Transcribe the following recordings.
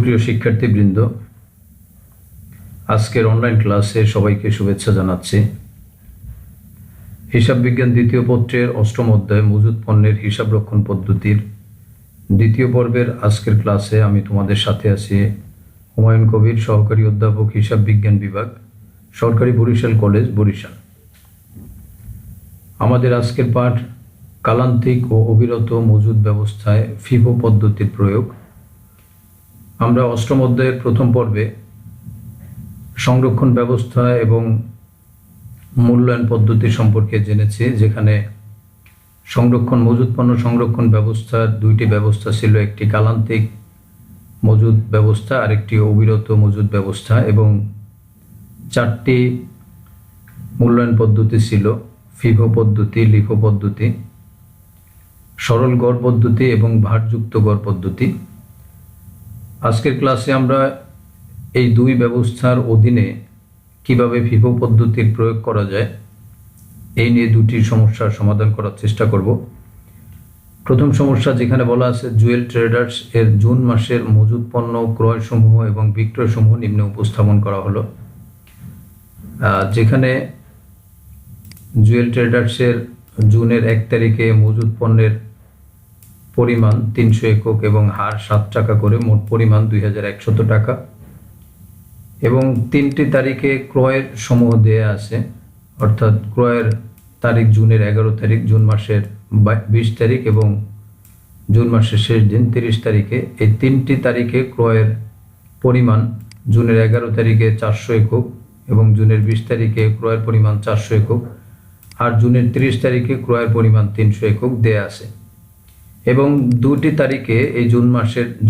সুপ্রিয় শিক্ষার্থীবৃন্দ, আজকের অনলাইন ক্লাসে সবাইকে শুভেচ্ছা জানাচ্ছি। হিসাব বিজ্ঞান দ্বিতীয় পত্রের অষ্টম অধ্যায় মজুদ পণ্যের হিসাব রক্ষণ পদ্ধতির দ্বিতীয় পর্বের আজকের ক্লাসে আমি তোমাদের সাথে আছি হুমায়ুন কবির, সহকারী অধ্যাপক, হিসাব বিজ্ঞান বিভাগ, সরকারি বরিশাল কলেজ, বরিশাল। আমাদের আজকের পাঠ কালান্তিক ও অবিরত মজুদ ব্যবস্থায় ফিফো পদ্ধতির প্রয়োগ। আমরা অষ্টম অধ্যায়ের প্রথম পর্বে সংরক্ষণ ব্যবস্থা এবং মূল্যায়ন পদ্ধতি সম্পর্কে জেনেছি, যেখানে মজুদ পণ্য সংরক্ষণ ব্যবস্থার দুইটি ব্যবস্থা ছিল, একটি কালান্তিক মজুদ ব্যবস্থা আর একটি অবিরত মজুদ ব্যবস্থা, এবং চারটি মূল্যায়ন পদ্ধতি ছিল: ফিফো পদ্ধতি, লিফো পদ্ধতি, সরল গড় পদ্ধতি এবং ভারযুক্ত গড় পদ্ধতি। আজকের ক্লাসে আমরা এই দুই ব্যবস্থার অধীনে কিভাবে ফিফো পদ্ধতির প্রয়োগ করা যায় এই নিয়ে দুটি সমস্যার সমাধান করার চেষ্টা করব। প্রথম সমস্যা, যেখানে বলা আছে জুয়েল ট্রেডার্স এর জুন মাসের মজুদ পণ্য ক্রয় সমূহ এবং বিক্রয় সমূহ নিম্নে উপস্থাপন করা হলো। যেখানে জুয়েল ট্রেডার্সের জুনের 1 তারিখে মজুদ পণ্যের পরিমাণ 300 একক এবং হার 7 টাকা করে, মোট পরিমাণ 2100 টাকা, এবং 3টি তারিখে ক্রয়ের সমূহ দেয়া আছে, অর্থাৎ ক্রয়ের তারিখ জুনের 11 তারিখ, জুন মাসের 20 তারিখ এবং জুন মাসের শেষ দিন 30 তারিখে। এই 3টি তারিখে ক্রয়ের পরিমাণ জুনের 11 তারিখে 400 একক এবং জুনের 20 তারিখে ক্রয়ের পরিমাণ 400 একক, আর জুনের 30 তারিখে ক্রয়ের পরিমাণ 300 একক দেয়া আছে। এবং দুটি তারিখে এই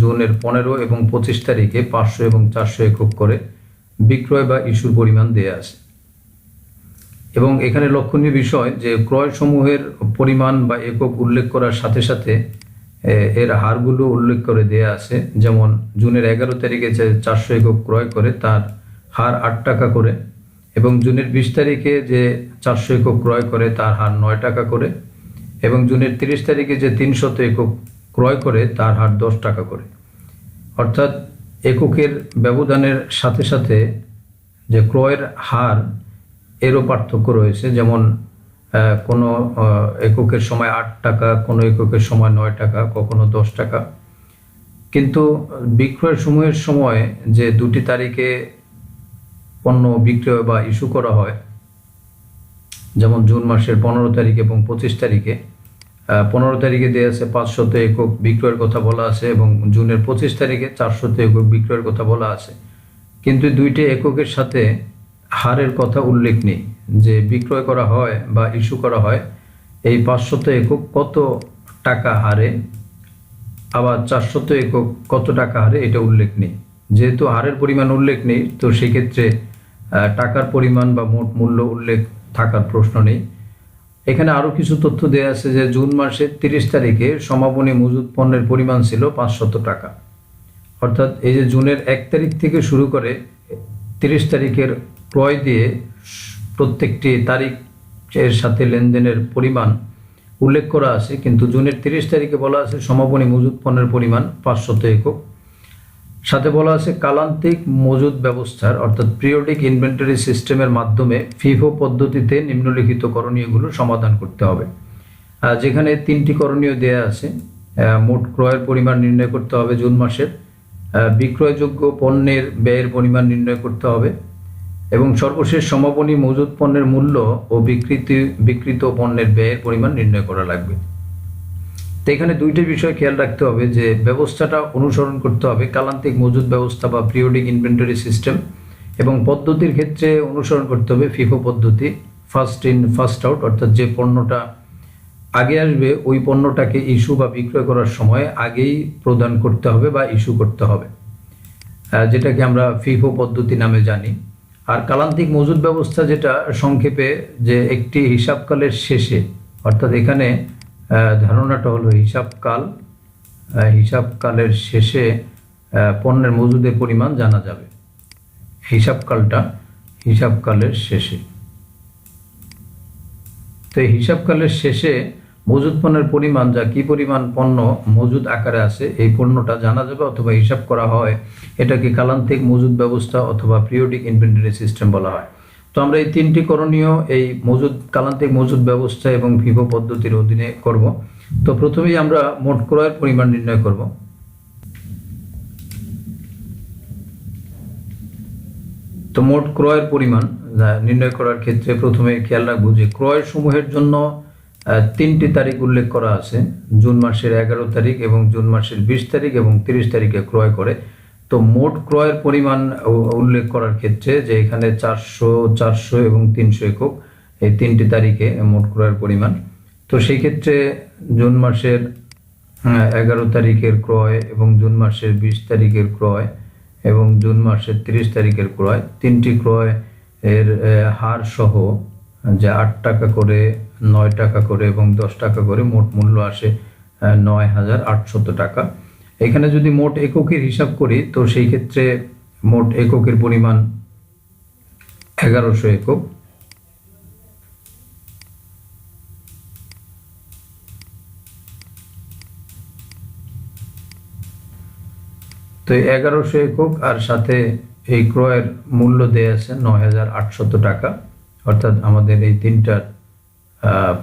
জুনের 15 এবং 25 তারিখে 500 এবং 400 একক করে বিক্রয় বা ইস্যুর পরিমাণ দেয়া আছে। এবং এখানে লক্ষণীয় বিষয় যে ক্রয় সমূহের পরিমাণ বা একক উল্লেখ করার সাথে সাথে এর হারগুলো উল্লেখ করে দেয়া আছে। যেমন জুনের 11 তারিখে যে 400 একক ক্রয় করে তার হার 8 টাকা করে, এবং জুনের 20 তারিখে যে 400 একক ক্রয় করে তার হার 9 টাকা করে, এবং জুনের 30 তারিখে যে 300 একক ক্রয় করে তার হার 10 টাকা করে। অর্থাৎ এককের ব্যবধানের সাথে সাথে যে ক্রয়ের হার এরও পার্থক্য রয়েছে। যেমন কোনো এককের সময় 8 টাকা, কোনো এককের সময় 9 টাকা, কখনো 10 টাকা। কিন্তু বিক্রয় সমূহের সময় যে দুটি তারিখে পণ্য বিক্রয় বা ইস্যু করা হয়, যেমন জুন মাসের 15 তারিখ এবং 25 তারিখে, 15 তারিখে দেয়া আছে 500 একক বিক্রয়ের কথা বলা আছে, এবং জুনের 25 তারিখে 400 একক বিক্রয়ের কথা বলা আছে। কিন্তু দুইটি এককের সাথে হারের কথা উল্লেখ নেই, যে বিক্রয় করা হয় বা ইস্যু করা হয় এই 500 একক কত টাকা হারে, আবার 400 একক কত টাকা হারে, এটা উল্লেখ নেই। যেহেতু হারের পরিমাণ উল্লেখ নেই, তো সেক্ষেত্রে টাকার পরিমাণ বা মোট মূল্য উল্লেখ থাকার প্রশ্ন নেই। এখানে আরও কিছু তথ্য দেওয়া আছে যে জুন মাসের 30 তারিখে সমাপনী মজুদ পণ্যের পরিমাণ ছিল 500 টাকা। অর্থাৎ এই যে জুনের 1 তারিখ থেকে শুরু করে 30 তারিখের ক্রয় দিয়ে প্রত্যেকটি তারিখের সাথে লেনদেনের পরিমাণ উল্লেখ করা আছে, কিন্তু জুনের 30 তারিখে বলা আছে সমাপনী মজুদ পণ্যের পরিমাণ 500 একক। সাথে বলা আছে কালান্তিক মজুদ ব্যবস্থার অর্থাৎ পিরিয়ডিক ইনভেন্টরি সিস্টেমের মাধ্যমে ফিফো পদ্ধতিতে নিম্নলিখিত করণীয়গুলো সমাধান করতে হবে। যেখানে 3টি করণীয় দেয়া আছে। মোট ক্রয়ের পরিমাণ নির্ণয় করতে হবে জুন মাসের, বিক্রয়যোগ্য পণ্যের ব্যয়ের পরিমাণ নির্ণয় করতে হবে, এবং সর্বশেষ সমাপনী মজুদ পণ্যের মূল্য ও বিক্রিত পণ্যের ব্যয়ের পরিমাণ নির্ণয় করা লাগবে। তো এখানে দুইটি বিষয় খেয়াল রাখতে হবে, যে ব্যবস্থাটা অনুসরণ করতে হবে কালান্তিক মজুদ ব্যবস্থা বা পিরিয়ডিক ইনভেন্টরি সিস্টেম, এবং পদ্ধতির ক্ষেত্রে অনুসরণ করতে হবে ফিফো পদ্ধতি, ফার্স্ট ইন ফার্স্ট আউট। অর্থাৎ যে পণ্যটা আগে আসবে ওই পণ্যটাকে ইস্যু বা বিক্রয় করার সময় আগেই প্রদান করতে হবে বা ইস্যু করতে হবে, যেটাকে আমরা ফিফো পদ্ধতি নামে জানি। আর কালান্তিক মজুদ ব্যবস্থা যেটা সংক্ষেপে, যে একটি হিসাবকালের শেষে, অর্থাৎ এখানে ধারণাটা হলো হিসাবকালের শেষে পণ্যের মজুদের পরিমাণ জানা যাবে। হিসাবকালের শেষে, তো এই হিসাবকালের শেষে মজুদ পণ্যের পরিমাণ, যা কি পরিমাণ পণ্য মজুদ আকারে আছে এই পণ্যটা জানা যাবে অথবা হিসাব করা হয়, এটাকে কালান্তিক মজুদ ব্যবস্থা অথবা পিরিয়ডিক ইনভেন্টরি সিস্টেম বলা হয়। তো আমরা এই তিনটি করণীয় এই কালান্তিক মজুদ ব্যবস্থা এবং ফিফো পদ্ধতির অধীনে করব। তো প্রথমেই আমরা মোট ক্রয়ের পরিমাণ নির্ণয় করব। তো মোট ক্রয়ের পরিমাণ নির্ণয় করার ক্ষেত্রে প্রথমে খেয়াল রাখবো যে ক্রয় সমূহের জন্য 3টি তারিখ উল্লেখ করা আছে, জুন মাসের 11 তারিখ এবং জুন মাসের 20 তারিখ এবং 30 তারিখে ক্রয় করে। তো মোট ক্রয়ের পরিমাণ উল্লেখ করার ক্ষেত্রে যে এখানে 400, 400 এবং 300 একক, এই 3টি তারিখে মোট ক্রয়ের পরিমাণ। তো সেই ক্ষেত্রে জুন মাসের 11 তারিখের ক্রয় এবং জুন মাসের 20 তারিখের ক্রয় এবং জুন মাসের 30 তারিখের ক্রয়, 3টি ক্রয় এর হার সহ যে 8 টাকা করে, 9 টাকা করে এবং 10 টাকা করে মোট মূল্য আসে 9,800 টাকা। এখানে যদি মোট এককের হিসাব করি তো সেই ক্ষেত্রে মোট এককের পরিমাণ 1100 একক। তো 1100 একক আর সাথে এই ক্রয়ের মূল্য দেয়া আছে 9,800 টাকা, অর্থাৎ আমাদের এই তিনটার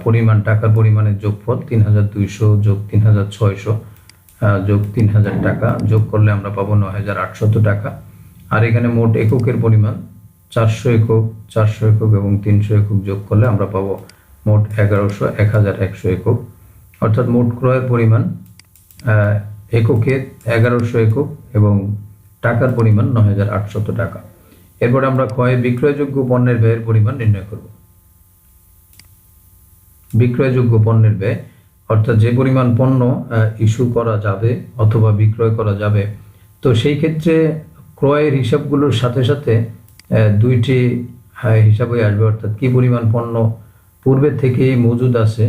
পরিমাণ, টাকার পরিমাণের যোগফল 3,200 যোগ 3,600 যোগ 3,000 টাকা যোগ করলে আমরা পাবো 9,800 টাকা। আর এখানে মোট এককের পরিমাণ 400 একক, 400 একক এবং 300 একক যোগ করলে আমরা পাবো মোট 1,100 একক। অর্থাৎ মোট ক্রয়ের পরিমাণ এককে 1100 একক এবং টাকার পরিমাণ 9,800 টাকা। এরপর আমরা বিক্রয়যোগ্য পণ্যের ব্যয়ের পরিমাণ নির্ণয় করব। বিক্রয়যোগ্য পণ্যের ব্যয় অর্থাৎ যে পরিমাণ পণ্য ইস্যু করা যাবে অথবা বিক্রয় করা যাবে, তো সেই ক্ষেত্রে ক্রয়ের হিসাবগুলোর সাথে সাথে দুইটি হিসাবই আসবে, অর্থাৎ কি পরিমাণ পণ্য পূর্বে থেকেই মজুদ আছে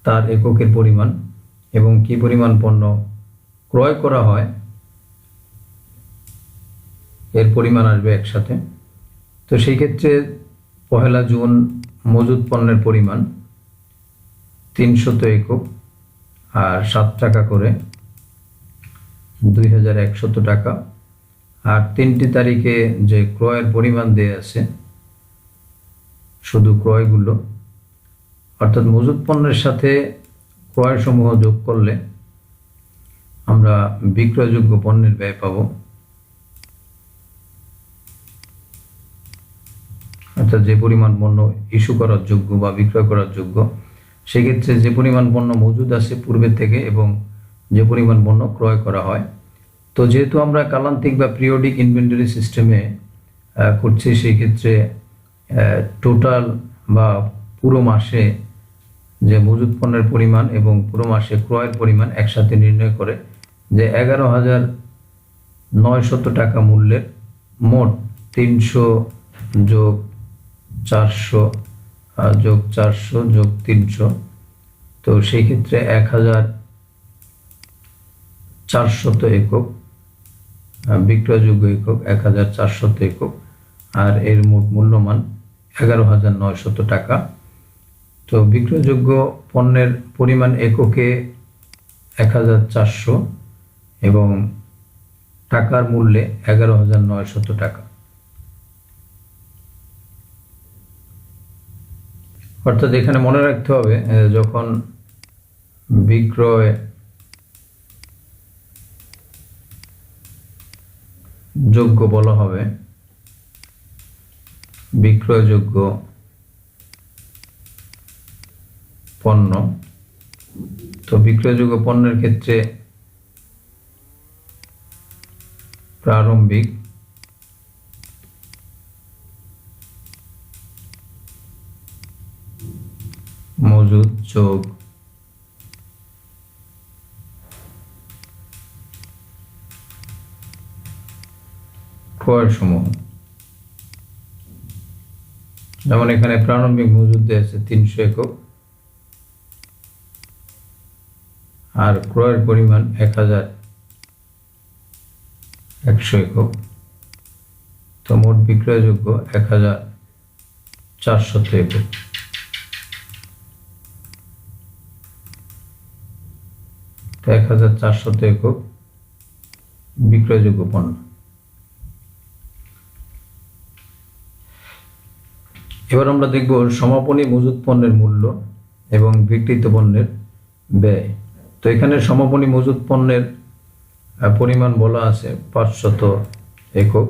তার এককের পরিমাণ এবং কি পরিমাণ পণ্য ক্রয় করা হয় এর পরিমাণ আসবে একসাথে। তো সেই ক্ষেত্রে 1 জুন মজুদ পণ্যের পরিমাণ 300 একক আর 7 টাকা করে 2,100 টাকা। আর 3টি তারিখে যে ক্রয়ের পরিমাণ দেয়া আছে শুধু ক্রয়গুলো, অর্থাৎ মজুদ পণ্যের সাথে ক্রয় সমূহ যোগ করলে আমরা বিক্রয়যোগ্য পণ্যের ব্যয় পাব। অর্থাৎ যে পরিমাণ পণ্য ইস্যু করার যোগ্য বা বিক্রয় করার যোগ্য, সেক্ষেত্রে যে পরিমাণ পণ্য মজুদ আছে পূর্বের থেকে এবং যে পরিমাণ পণ্য ক্রয় করা হয়। তো যেহেতু আমরা কালান্তিক বা পিরিয়ডিক ইনভেন্টরি সিস্টেমে করছি, সেই ক্ষেত্রে টোটাল বা পুরো মাসে যে মজুদ পণ্যের পরিমাণ এবং পুরো মাসে ক্রয়ের পরিমাণ একসাথে নির্ণয় করে যে 11,900 টাকা মূল্যের মোট 300 যোগ 400 যোগ 400 যোগ 300, তো সেই ক্ষেত্রে 1,400 একক বিক্রয়যোগ্য একক, 1,400 একক, আর এর মোট মূল্যমান 11,900 টাকা। তো বিক্রয়যোগ্য পণ্যের পরিমাণ এককে 1,400 এবং টাকার মূল্যে 11,900 টাকা। অর্থাৎ এখানে মনে রাখতে হবে যখন বিক্রয় যোগ্য বলা হবে, বিক্রয়যোগ্য পণ্য, তো বিক্রয়যোগ্য পণ্যের ক্ষেত্রে প্রারম্ভিক মজুদ যোগ ক্রয় সমূহ, যেমন এখানে প্রারম্ভিক মজুদ দেয়া আছে 300 একক আর ক্রয়ের পরিমাণ 1,100 একক। তো মোট বিক্রয়যোগ্য 1,400 একক। 1400 একক বিক্রয়যোগ্য পণ্য। এবার আমরা দেখব সমাপনী মজুত পণ্যের মূল্য এবং বিক্রিত পণ্যের ব্যয়। তো এখানে সমাপনী মজুত পণ্যের পরিমাণ বলা আছে 500 একক।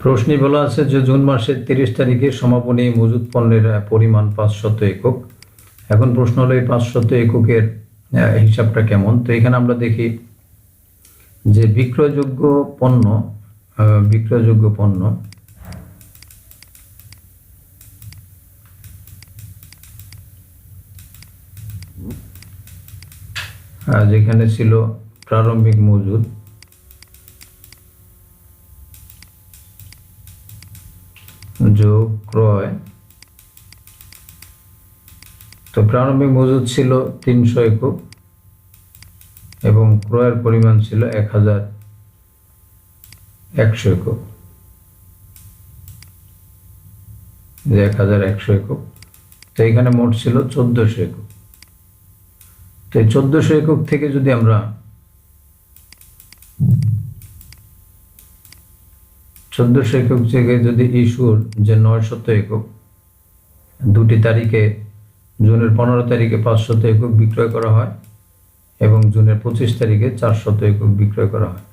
প্রশ্নে বলা আছে যে জুন মাসের 30 তারিখে সমাপনী মজুত পণ্যের পরিমাণ 500 একক। এখন প্রশ্ন হলো এই 500 এককের হিসাবটা কেমন। তো এখানে আমরা দেখি যে বিক্রয়যোগ্য পণ্য যেখানে ছিল প্রারম্ভিক মজুদ যোগ ক্রয়। তো প্রারম্ভিক মজুদ ছিল 300 একক এবং ক্রয়ের পরিমাণ ছিল 1100 একক। 1100 একক। তো এখানে মোট ছিল 1400 একক। তো 1400 একক থেকে যদি আমরা 1400 একক থেকে যদি ইস্যুর যে 900 একক দুটি তারিখে জুনের 15 তারিখে 500 একক বিক্রয় করা হয় এবং জুনের 25 তারিখে 400 একক বিক্রয় করা হয়।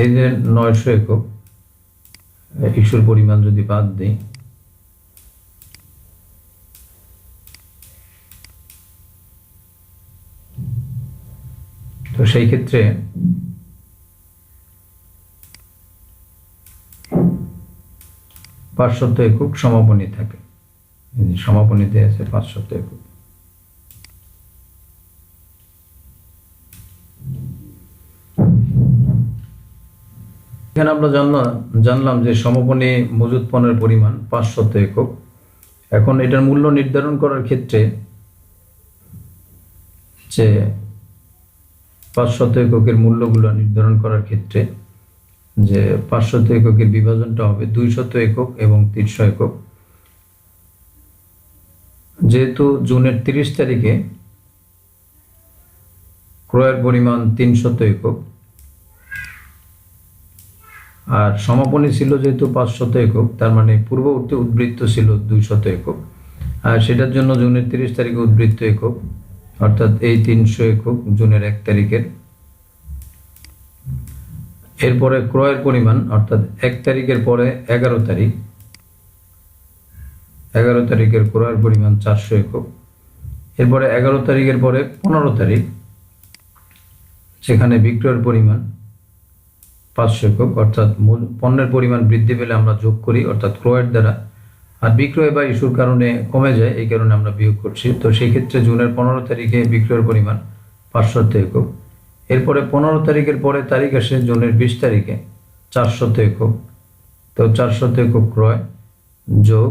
এই যে 900 একক ইস্যুর পরিমাণ যদি বাদ দিই, তো সেই ক্ষেত্রে পাঁচশত একক সমাপনী থাকে। সমাপনীতে আছে 500 একক। এখানে আমরা জানলাম যে সমাপনী মজুত পণ্যের পরিমাণ 500 একক। এখন এটার মূল্য নির্ধারণ করার ক্ষেত্রে যে 500 এককের মূল্যগুলো নির্ধারণ করার ক্ষেত্রে যে 500 এককের বিভাজনটা হবে 200 একক এবং 300 একক। যেহেতু জুনের 30 তারিখে ক্রয়ের পরিমাণ 300 একক আর সমাপনী ছিল যেহেতু 500 একক, তার মানে পূর্ববর্তী উদ্বৃত্ত ছিল 200 একক, আর সেটার জন্য জুনের 30 তারিখে উদ্বৃত্ত একক অর্থাৎ এই 300 একক জুনের 1 তারিখের। এরপরে ক্রয়ের পরিমাণ অর্থাৎ 1 তারিখের পরে 11 তারিখের ক্রয়ের পরিমাণ 400 একক। এরপরে 11 তারিখের পরে 15 তারিখ সেখানে বিক্রয়ের পরিমাণ 500 একক, অর্থাৎ পণ্যের পরিমাণ বৃদ্ধি পেলে আমরা যোগ করি অর্থাৎ ক্রয়ের দ্বারা, আর বিক্রয় বা ইস্যুর কারণে কমে যায় এই কারণে আমরা বিয়োগ করছি। তো সেই ক্ষেত্রে জুনের 15 তারিখে বিক্রয়ের পরিমাণ 500 একক। এরপরে 15 তারিখের পরে তারিখ আসে জুনের 20 তারিখে 400 একক। তো 400 একক ক্রয় যোগ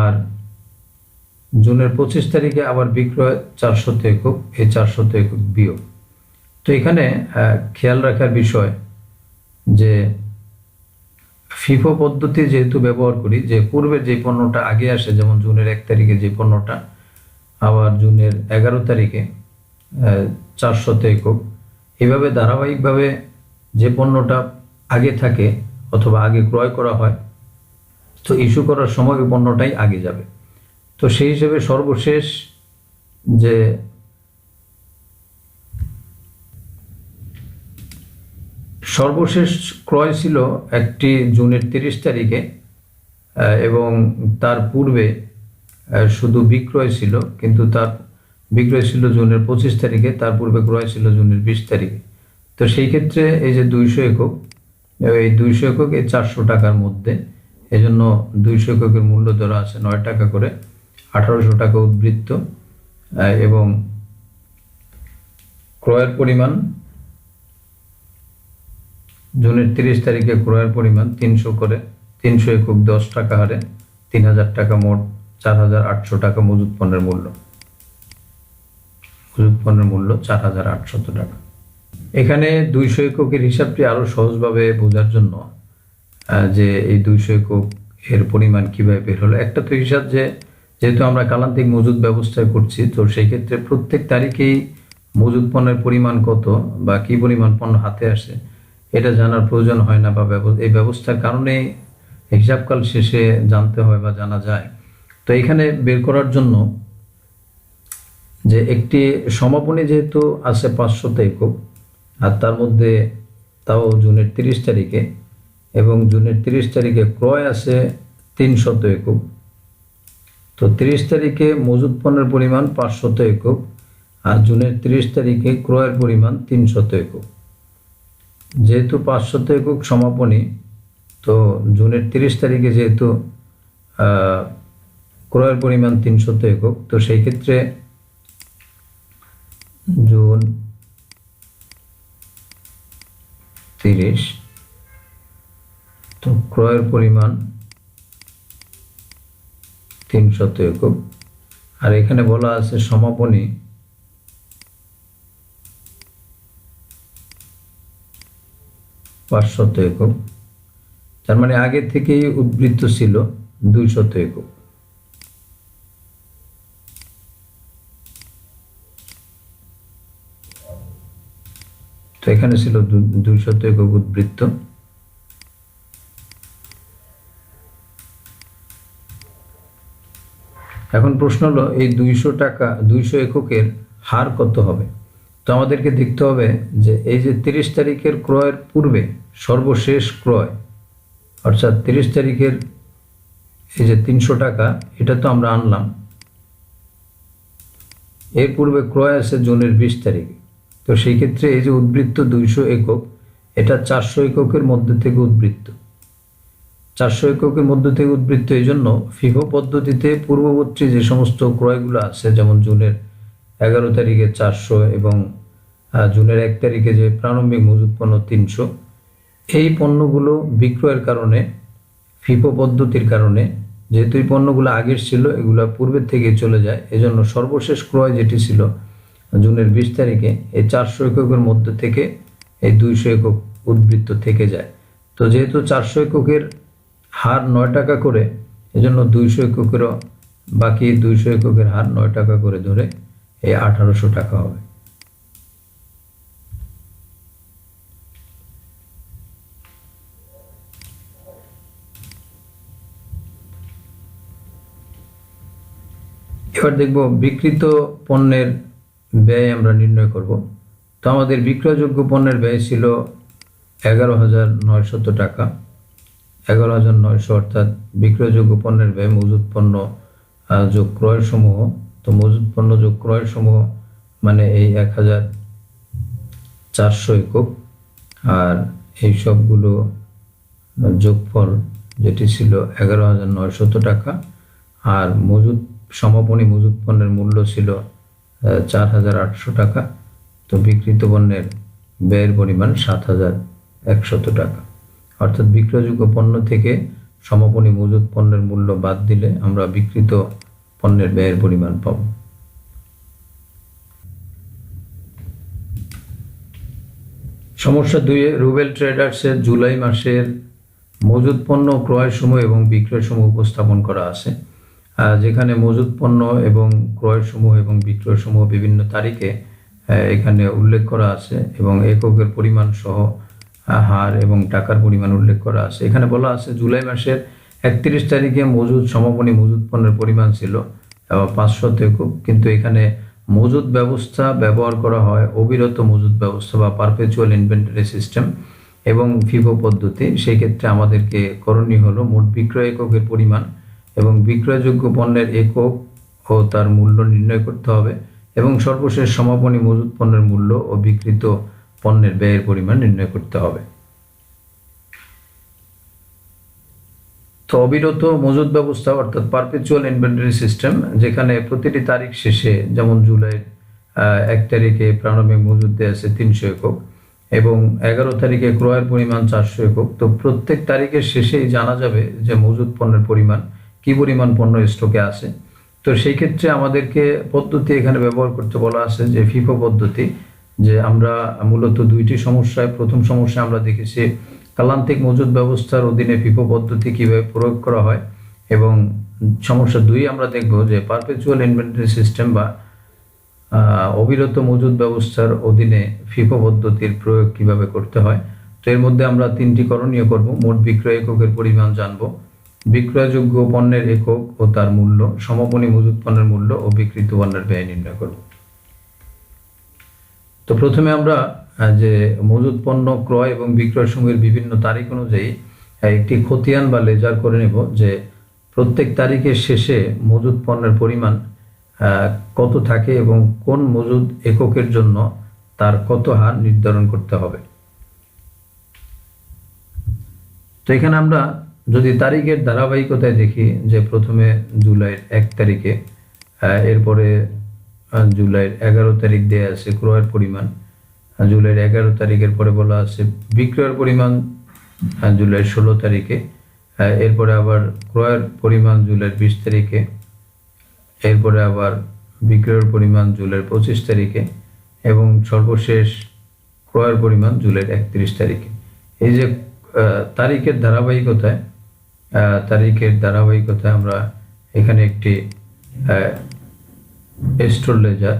আর জুনের 25 তারিখে আবার বিক্রয় 400 একক, এই 400 একক বিয়োগ। তো এখানে খেয়াল রাখার বিষয় যে ফিফো পদ্ধতি যেহেতু ব্যবহার করি, যে পূর্বের যে পণ্যটা আগে আসে যেমন জুনের 1 তারিখে যে পণ্যটা, আবার জুনের 11 তারিখে 400 একক, এভাবে ধারাবাহিকভাবে যে পণ্যটা আগে থাকে অথবা আগে ক্রয় করা হয় তো ইস্যু করার সময় ওই পণ্যটাই আগে যাবে। তো সেই হিসেবে সর্বশেষ ক্রয় ছিল একটি জুনের 30 তারিখে এবং তার পূর্বে শুধু বিক্রয় ছিল, কিন্তু তার বিক্রয় ছিল জুনের 25 তারিখে, তার পূর্বে ক্রয় ছিল জুনের 20 তারিখে। তো সেই ক্ষেত্রে এই যে 200 একক, এই 200 একক এই 400 টাকার মধ্যে, এই জন্য 200 এককের মূল্য ধরা আছে 9 টাকা করে, 1800 টাকা উদ্বৃত্ত এবং ক্রয়ের পরিমাণ জুনের 30 তারিখে ক্রয়ের পরিমাণ 300 করে, 300 একক 10 টাকা হারে 3000 টাকা, মোট 4800 টাকা মজুত পণ্যের মূল্য। 4800 টাকা। এখানে 200 এককের হিসাবটি আরো সহজভাবে বোঝার জন্য যে এই 200 একক এর পরিমাণ কিভাবে বের হলো, একটা তো হিসাব যে যেহেতু আমরা কালান্তিক মজুদ ব্যবস্থায় করছি, তো সেই ক্ষেত্রে প্রত্যেক তারিখেই মজুদ পণ্যের পরিমাণ কত বা কি পরিমাণ পণ্য হাতে আসে এটা জানার প্রয়োজন হয় না, বা এই ব্যবস্থার কারণে হিসাবকাল শেষে জানতে হয় বা জানা যায়। তো এখানে বের করার জন্য যে একটি সমাপনী যেহেতু আছে 500 একক, আর তার মধ্যে তাও জুনের 30 তারিখে, এবং জুনের 30 তারিখে ক্রয় আছে 300 একক। তো 30 তারিখে মজুদ পণ্যের পরিমাণ 500 একক, আর জুনের 30 তারিখে ক্রয়ের পরিমাণ 300 একক। যেহেতু 500 একক সমাপনী, তো জুনের 30 তারিখে যেহেতু ক্রয়ের পরিমাণ 300 একক, তো সেই ক্ষেত্রে জুন 30, তো ক্রয়ের পরিমাণ 300 একক, আর এখানে বলা আছে সমাপনী 500 একক, তার মানে আগে থেকেই উদ্বৃত্ত ছিল 200 একক। তো এখানে ছিল 200 একক উদ্বৃত্ত। এখন প্রশ্ন হলো এই 200 এককের হার কত হবে। তো আমাদেরকে দেখতে হবে যে এই যে 30 তারিখের ক্রয়ের পূর্বে সর্বশেষ ক্রয়, অর্থাৎ 30 তারিখের এই যে 300 টাকা, এটা তো আমরা আনলাম। এর পূর্বে ক্রয় আছে জুনের 20 তারিখে। তো সেই ক্ষেত্রে এই যে উদ্বৃত্ত 200 একক, এটা 400 এককের মধ্যে থেকে উদ্বৃত্ত। 400 এককের মধ্যে থেকে উদ্বৃত্ত এই জন্য ফিফো পদ্ধতিতে পূর্ববর্তী যে সমস্ত ক্রয়গুলো আছে, যেমন জুনের 11 তারিখে 400 এবং জুনের 1 তারিখে যে প্রারম্ভিক মজুদ পণ্য 300, এই পণ্যগুলো বিক্রয়ের কারণে ফিফো পদ্ধতির কারণে, যেহেতু এই পণ্যগুলো আগের ছিল, এগুলো পূর্বের থেকে চলে যায়, এজন্য সর্বশেষ ক্রয় যেটি ছিল জুনের 20 তারিখে, এই 400 এককের মধ্যে থেকে এই 200 একক উদ্বৃত্ত থেকে যায়। তো যেহেতু 400 এককের হার 9 টাকা করে, এজন্য 200 এককেরও বাকি 200 এককের হার 9 টাকা করে ধরে এই 1800 টাকা হবে। এবার দেখব বিক্রিত পণ্যের ব্যয় আমরা নির্ণয় করব। তো আমাদের বিক্রয়যোগ্য পণ্যের ব্যয় ছিল 11,900 টাকা। 11,900 অর্থাৎ বিক্রয়যোগ্য পণ্যের ব্যয় মজুদ পণ্য যোগ ক্রয় সমূহ। তো মজুদ পণ্য যোগ ক্রয় সমূহ মানে এই 1,400 একক, আর এই সবগুলো যোগফল যেটি ছিল 11,900 টাকা, আর সমাপনী মজুদ পণ্যের মূল্য ছিল 4,800 টাকা। তো বিক্রিত পণ্যের ব্যয়ের পরিমাণ 7,100 টাকা। অর্থাৎ বিক্রয়যোগ্য পণ্য থেকে সমাপনী মজুদ পণ্যের মূল্য বাদ দিলে আমরা বিক্রিত পণ্যের ব্যয়ের পরিমাণ পাব। সমস্যা 2 রুবেল ট্রেডার্সের জুলাই মাসের মজুদ পণ্য ক্রয় সমূহ এবং বিক্রয় সমূহ উপস্থাপন করা আছে, যেখানে মজুদ পণ্য এবং ক্রয় সমূহ এবং বিক্রয় সমূহ বিভিন্ন তারিখে এখানে উল্লেখ করা আছে, এবং এককের পরিমাণ সহ হার এবং টাকার পরিমাণ উল্লেখ করা আছে। এখানে বলা আছে জুলাই মাসের 31 তারিখে সমাপনী মজুদ পণ্যের পরিমাণ ছিল 500 একক, কিন্তু এখানে মজুদ ব্যবস্থা ব্যবহার করা হয় অবিরত মজুদ ব্যবস্থা বা পারপেচুয়াল ইনভেন্টরি সিস্টেম এবং ফিফো পদ্ধতি। সেই ক্ষেত্রে আমাদেরকে করণীয় হলো মোট বিক্রয় এককের পরিমাণ এবং বিক্রয়যোগ্য পণ্যের একক ও তার মূল্য নির্ণয় করতে হবে, এবং সর্বশেষ সমাপনী মজুদ পণ্যের মূল্য ও বিক্রিত পণ্যের ব্যয়ের পরিমাণ নির্ণয় করতে হবে। তো অবিরত মজুদ ব্যবস্থা অর্থাৎ পারপেচুয়াল ইনভেন্টরি সিস্টেম, যেখানে প্রতিটি তারিখ শেষে, যেমন জুলাই 1 তারিখে প্রারম্ভিক মজুদ দেওয়া আছে 300 একক এবং 11 তারিখে ক্রয়ের পরিমাণ 400 একক। তো প্রত্যেক তারিখের শেষেই জানা যাবে যে মজুদ পণ্যের পরিমাণ, কি পরিমাণ পণ্য স্টকে আছে। তো সেই ক্ষেত্রে আমাদেরকে পদ্ধতি এখানে ব্যবহার করতে বলা আছে যে ফিফো পদ্ধতি, যে আমরা মূলত 2টি সমস্যায়, প্রথম সমস্যায় আমরা দেখেছি কালান্তিক মজুদ ব্যবস্থার অধীনে ফিফো পদ্ধতি কিভাবে প্রয়োগ করা হয়, এবং সমস্যা 2 আমরা দেখব যে পারপেচুয়াল ইনভেন্টরি সিস্টেম বা অবিরত মজুদ ব্যবস্থার অধীনে ফিফো পদ্ধতির প্রয়োগ কিভাবে করতে হয়। তো এর মধ্যে আমরা 3টি করণীয় করব। মোট বিক্রয় এককের পরিমাণ জানব, বিক্রয়যোগ্য পণ্যের একক ও তার মূল্য, সমাপনী মজুদ পণ্যের মূল্য ও বিক্রিত পণ্যের ব্যয় নির্ণয় করব। তো প্রথমে আমরা যে মজুদ পণ্য ক্রয় এবং বিক্রয় সময়ের বিভিন্ন তারিখ অনুযায়ী একটি খতিয়ান বা লেজার করে নেব যে প্রত্যেক তারিখের শেষে মজুদ পণ্যের পরিমাণ কত থাকে এবং কোন মজুদ এককের জন্য তার কত হার নির্ধারণ করতে হবে। তো এখানে আমরা যদি তারিখের ধারাবাহিকতায় দেখি যে প্রথমে জুলাইয়ের 1 তারিখে, এরপরে জুলাইয়ের 11 তারিখ দেয়া আছে ক্রয়ের পরিমাণ, জুলাইয়ের 11 তারিখের পরে বলা আছে বিক্রয়ের পরিমাণ জুলাইয়ের 16 তারিখে, এরপরে আবার ক্রয়ের পরিমাণ জুলাইয়ের 20 তারিখে, এরপরে আবার বিক্রয়ের পরিমাণ জুলাইয়ের 25 তারিখে এবং সর্বশেষ ক্রয়ের পরিমাণ জুলাইয়ের 31 তারিখে। এই যে তারিখের ধারাবাহিকতায় আমরা এখানে একটি স্টোর লেজার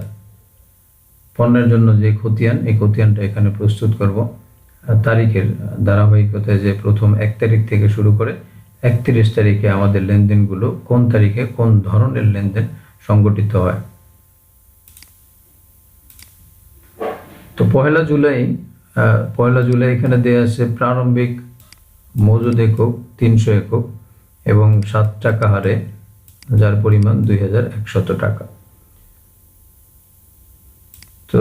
পণ্যের জন্য যে খতিয়ান, এই খতিয়ানটা এখানে প্রস্তুত করব। তারিখের ধারাবাহিকতায় যে প্রথম 1 তারিখ থেকে শুরু করে 31 তারিখে আমাদের লেনদেনগুলো কোন তারিখে কোন ধরনের লেনদেন সংগঠিত হয়। তো পয়লা জুলাই এখানে দেয়া আছে প্রারম্ভিক মজুদ একক 300 একক এবং 7 টাকা হারে, যার পরিমাণ 2100 টাকা। তো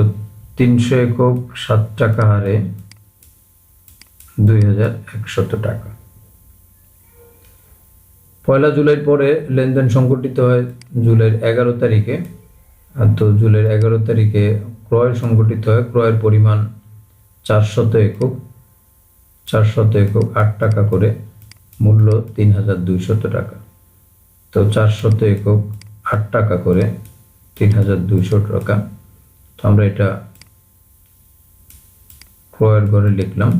300 একক 7 টাকা হারে 2100 টাকা। পয়লা জুলাইয়ের পরে লেনদেন সংগঠিত হয় জুলাইয়ের 11 তারিখে। তো জুলাইয়ের 11 তারিখে ক্রয় সংগঠিত হয়, ক্রয়ের পরিমাণ 400 একক 8 টাকা করে, মূল্য 3200 টাকা। তো 400 একক 8 টাকা করে 3200 টাকা। তো আমরা এটা ক্রয়ের ঘরে লিখলাম।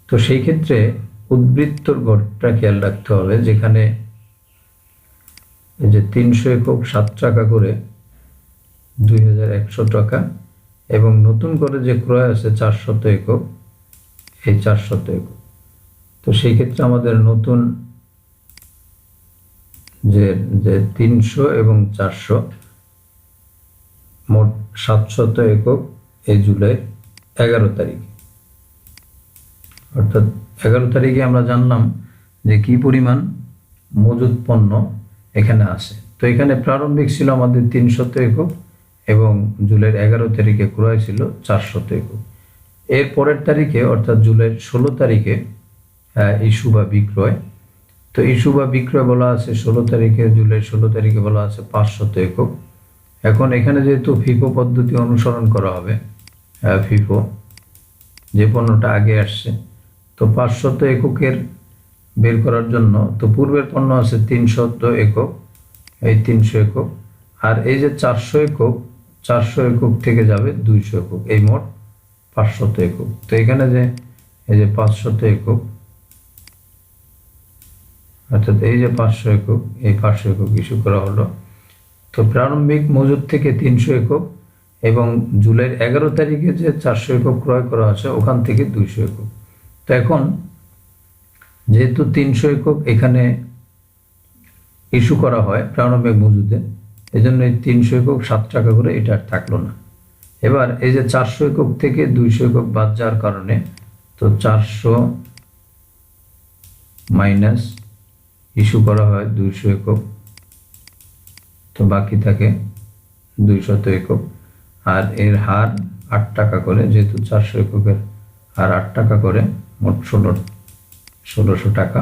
তো সেই ক্ষেত্রে উদ্বৃত্তর ঘরটা খেয়াল রাখতে হবে, যেখানে এই যে 300 একক 7 টাকা করে 2100 টাকা এবং নতুন করে যে ক্রয় আছে 400 একক, এই 400 একক। তো সেই ক্ষেত্রে আমাদের নতুন যে 300 এবং 400 মোট 700 একক এই জুলাই 11 তারিখে, অর্থাৎ 11 তারিখে আমরা জানলাম যে কি পরিমাণ মজুদ পণ্য এখানে আছে। তো এখানে প্রারম্ভিক ছিল আমাদের 300 একক এবং জুলাইয়ের 11 তারিখে ক্রয় ছিল 400 একক। এর পরের তারিখে অর্থাৎ জুলাইয়ের 16 তারিখে ইস্যু বা বিক্রয়। তো ইস্যু বা বিক্রয় বলা আছে 16 তারিখে, জুলাইয়ের 16 তারিখে বলা আছে 500 একক। এখন এখানে যেহেতু ফিফো পদ্ধতি অনুসরণ করা হবে, ফিফো যে পণ্যটা আগে আসছে, তো 500 এককের বের করার জন্য তো পূর্বের পণ্য আছে 300 একক, এই 300 একক, আর এই যে 400 একক থেকে যাবে 200 একক, এই মোট 500 একক। তো এখানে যে এই যে 500 একক, অর্থাৎ এই যে 500 একক, এই 500 একক ইস্যু করা হলো। তো প্রারম্ভিক মজুদ থেকে 300 একক এবং জুলাইয়ের 11 তারিখে যে 400 একক ক্রয় করা আছে ওখান থেকে 200 একক। তো এখন যেহেতু 300 একক এখানে ইস্যু করা হয় প্রারম্ভিক মজুদে, এই জন্য এই 300 একক 7 টাকা করে এটা আর থাকলো না। এবার এই যে 400 একক থেকে 200 একক বাদ যাওয়ার কারণে, তো 400 মাইনাস ইস্যু করা হয় 200 একক, তো বাকি থাকে 200 একক, আর এর হার 8 টাকা করে, যেহেতু 400 এককের হার 8 টাকা করে, মোট 1600 টাকা।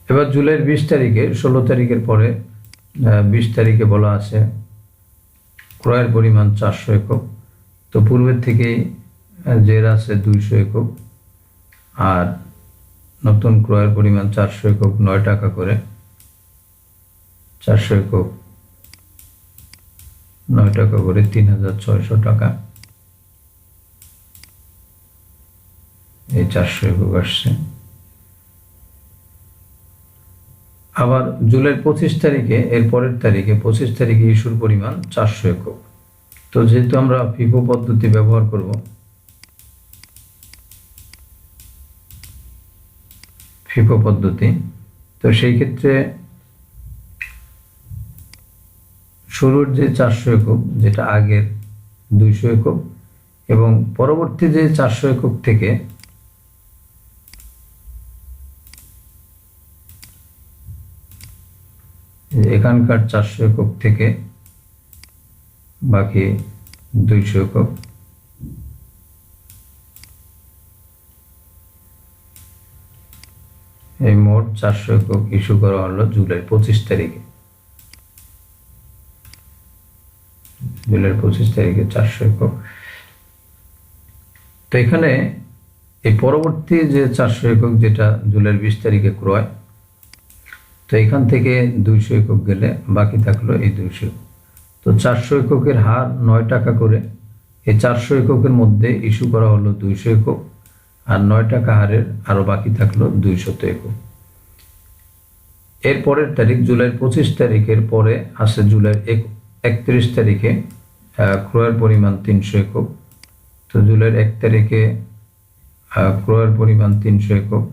এবার জুলাইয়ের 20 তারিখে, 16 তারিখের পরে 20 তারিখে বলা আছে ক্রয়ের পরিমাণ 400 একক। তো পূর্বের থেকেই জের আছে 200 একক, আর নতুন ক্রয়ের পরিমাণ 400 একক 9 টাকা করে, 400 একক 9 টাকা করে 3600 টাকা। 400 একক আসছে। আবার জুলাইয়ের 25 তারিখে, এর পরের তারিখে 25 তারিখে ইস্যুর পরিমাণ 400 একক। তো যেহেতু আমরা ফিফো পদ্ধতি ব্যবহার করব, ফিফো পদ্ধতি, তো সেই ক্ষেত্রে শুরুর যে 400 একক, যেটা আগের 200 একক, এবং পরবর্তী যে 400 একক থেকে এখানকার 400 একক থেকে বাকি 200 একক, এই মোট 400 একক ইস্যু করা হলো জুলাইয়ের 25 তারিখে। জুলাইয়ের 25 তারিখে 400 একক। তো এখানে এই পরবর্তী যে 400 একক, যেটা জুলাইয়ের 20 তারিখে ক্রয়, তো এখান থেকে 200 একক গেলে বাকি থাকলো এই 200। তো 400 এককের হার 9 টাকা করে। এই 400 এককের মধ্যে ইস্যু করা হলো 200 একক, আর 9 টাকা হারের আরো বাকি থাকলো 200 একক। এর পরের তারিখ জুলাইয়ের 25 তারিখের পরে আসে জুলাইয়ের 31 তারিখে ক্রয়ের পরিমাণ 300 একক। তো জুলাইয়ের 1 তারিখে ক্রয়ের পরিমাণ 300 একক।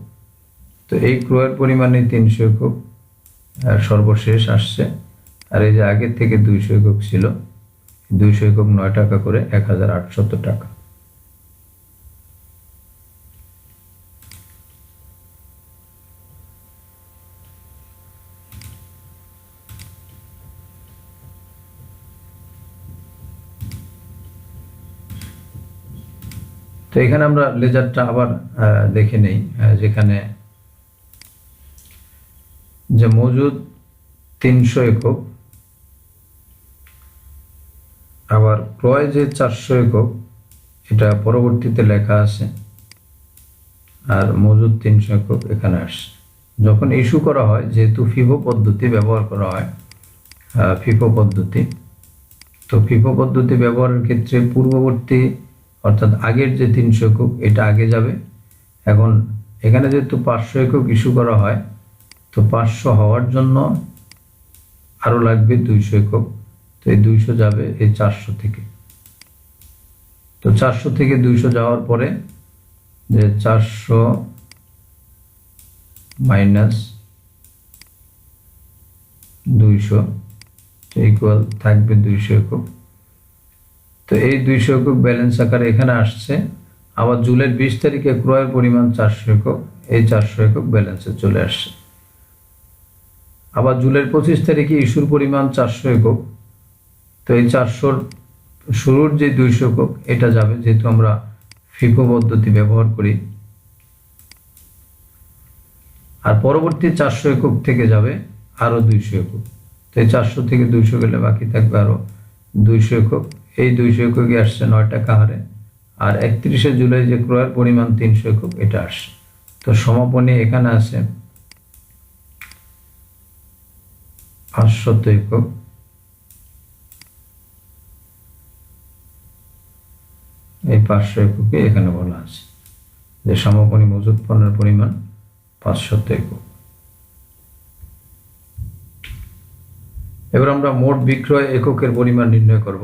তো এই ক্রয়ের পরিমাণে 300 একক সর্বশেষ আসছে। আর এই যে আগের থেকে 200 একক ছিল, 200 একক 9 টাকা করে 1800 টাকা। তো এখানে আমরা লেজারটা আবার দেখে নেই, যেখানে যে মজুদ 300 একক, আবার ক্রয় যে 400 একক, এটা পরবর্তীতে লেখা আছে, আর মজুদ 300 একক এখানে আসছে। যখন ইস্যু করা হয়, যেহেতু ফিফো পদ্ধতি ব্যবহার করা হয়, ফিফো পদ্ধতি, তো ফিফো পদ্ধতি ব্যবহারের ক্ষেত্রে পূর্ববর্তী অর্থাৎ আগের যে 300 একক, এটা আগে যাবে। এখন এখানে যেহেতু 500 একক ইস্যু করা হয়, তো 500 হওয়ার জন্য আরো লাগবে 200 একক। তো এই 200 যাবে এই 400 থেকে। তো 400 থেকে 200 যাওয়ার পরে যে 400 মাইনাস 200 ইকুয়াল থাকবে 200 একক। তো এই 200 একক ব্যালেন্স আকারে এখানে আসছে। আবার জুলাইয়ের 20 তারিখে ক্রয়ের পরিমাণ 400 একক, এই 400 একক ব্যালেন্সে চলে আসছে। আবার জুলাইয়ের 25 তারিখে ইস্যুর পরিমাণ 400 একক। তো এই 400-র শুরুর যে 200 একক, এটা যাবে, যেহেতু আমরা ফিফো পদ্ধতি ব্যবহার করি। আর পরবর্তী 400 একক থেকে যাবে আরো 200 একক। তো এই 400 থেকে 200 গেলে বাকি থাকবে আরো 200 একক। এই 200 এককে আসছে 9 টাকা হারে। আর 31শে জুলাই যে ক্রয়ের পরিমাণ 300 একক, এটা আসছে। তো সমাপনী এখানে আছে 500 একক। এই 500 এককে এখানে বলা আছে যে সমাপনী মজুদ পণ্যের পরিমাণ 500 একক। এবার আমরা মোট বিক্রয় এককের পরিমাণ নির্ণয় করব।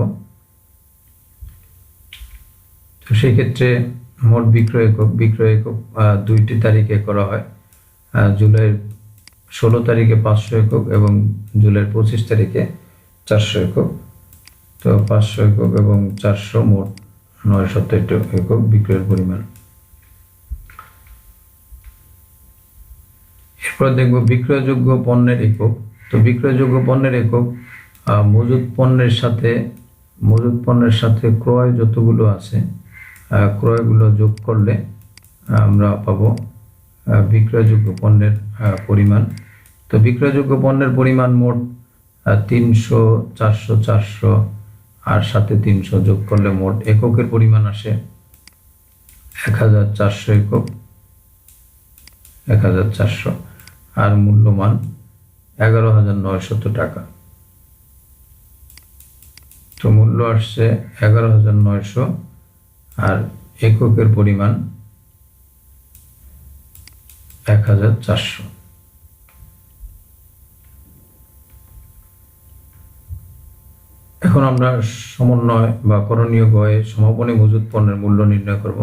তো সেই ক্ষেত্রে মোট বিক্রয় একক, দুইটি তারিখে করা হয়। জুলাইয়ের 16 তারিখে 500 একক এবং জুলাইয়ের 25 তারিখে 400 একক। তো 500 একক এবং 400 মোট 970 একক বিক্রয়ের পরিমাণ। এরপর দেখব বিক্রয়যোগ্য পণ্যের একক। তো বিক্রয়যোগ্য পণ্যের একক মজুদ পণ্যের সাথে ক্রয় যতগুলো আছে, ক্রয়গুলো যোগ করলে আমরা পাবো বিক্রয়যোগ্য পণ্যের পরিমাণ। তো বিক্রয়যোগ্য পণ্যের পরিমাণ মোট 300, 400, 400 আর সাথে 300 যোগ করলে মোট এককের পরিমাণ আসে 1400 একক, 1400, আর মূল্যমান 11,900 টাকা। তো মূল্য আসছে 11,900 আর এককের পরিমাণ 1400। এখন আমরা সমন্বয় বা করণীয় গয়ে সমাপনী মজুদ পণ্যের মূল্য নির্ণয় করব।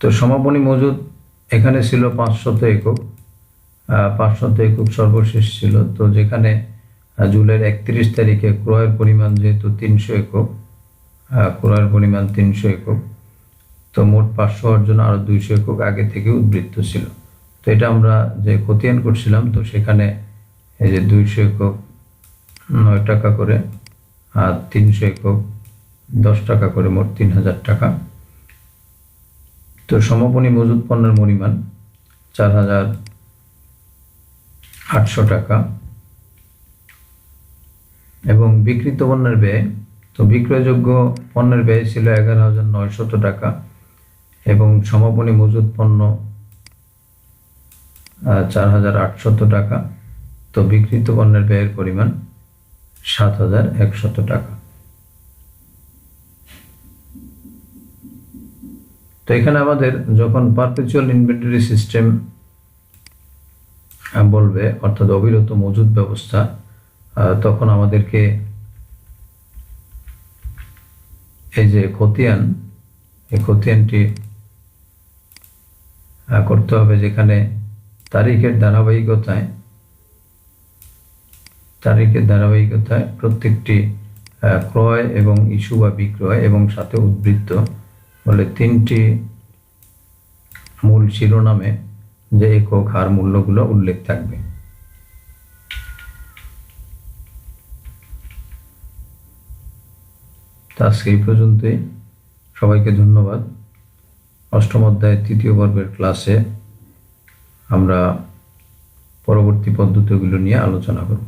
তো সমাপনী মজুদ এখানে ছিল 500 একক, 500 একক সর্বশেষ ছিল। তো যেখানে জুলাইয়ের 31 তারিখে ক্রয়ের পরিমাণ যেহেতু 300 একক, ক্রয়ের পরিমাণ 300 একক, তো মোট 500 হওয়ার জন্য আরো 200 একক আগে থেকে উদ্বৃত্ত ছিল। তো এটা আমরা যে খতিয়ান করছিলাম, তো সেখানে এই যে 200 একক 9 টাকা করে আর 300 একক 10 টাকা করে, মোট 3000 টাকা। তো সমাপনী মজুদ পণ্যের পরিমাণ 4800 টাকা এবং বিক্রিত পণ্যের ব্যয়, তো বিক্রয়যোগ্য পণ্যের ব্যয় ছিল 11900 টাকা এবং সমাপনী মজুদ পণ্য 4800 টাকা। তো বিক্রিত পণ্যের ব্যয়ের পরিমাণ 7100 টাকা। তো এখানে আমাদের যখন পারপেচুয়াল ইনভেন্টরি সিস্টেম বলবে, অর্থাৎ অবিরত মজুদ ব্যবস্থা, তখন আমাদেরকে এই যে খতিয়ান, এই খতিয়ানটি করতে হবে, যেখানে তারিখের ধারাবাহিকতায় প্রত্যেকটি ক্রয় এবং ইস্যু বা বিক্রয় এবং সাথে উদ্বৃত্ত বলে 3টি মূল শিরোনামে যে একক হার মূল্যগুলো উল্লেখ থাকবে। আজকে এই পর্যন্তই। সবাইকে ধন্যবাদ। অষ্টম অধ্যায়ের 3য় পর্বের ক্লাসে আমরা পরবর্তী পদ্ধতিগুলো নিয়ে আলোচনা করব।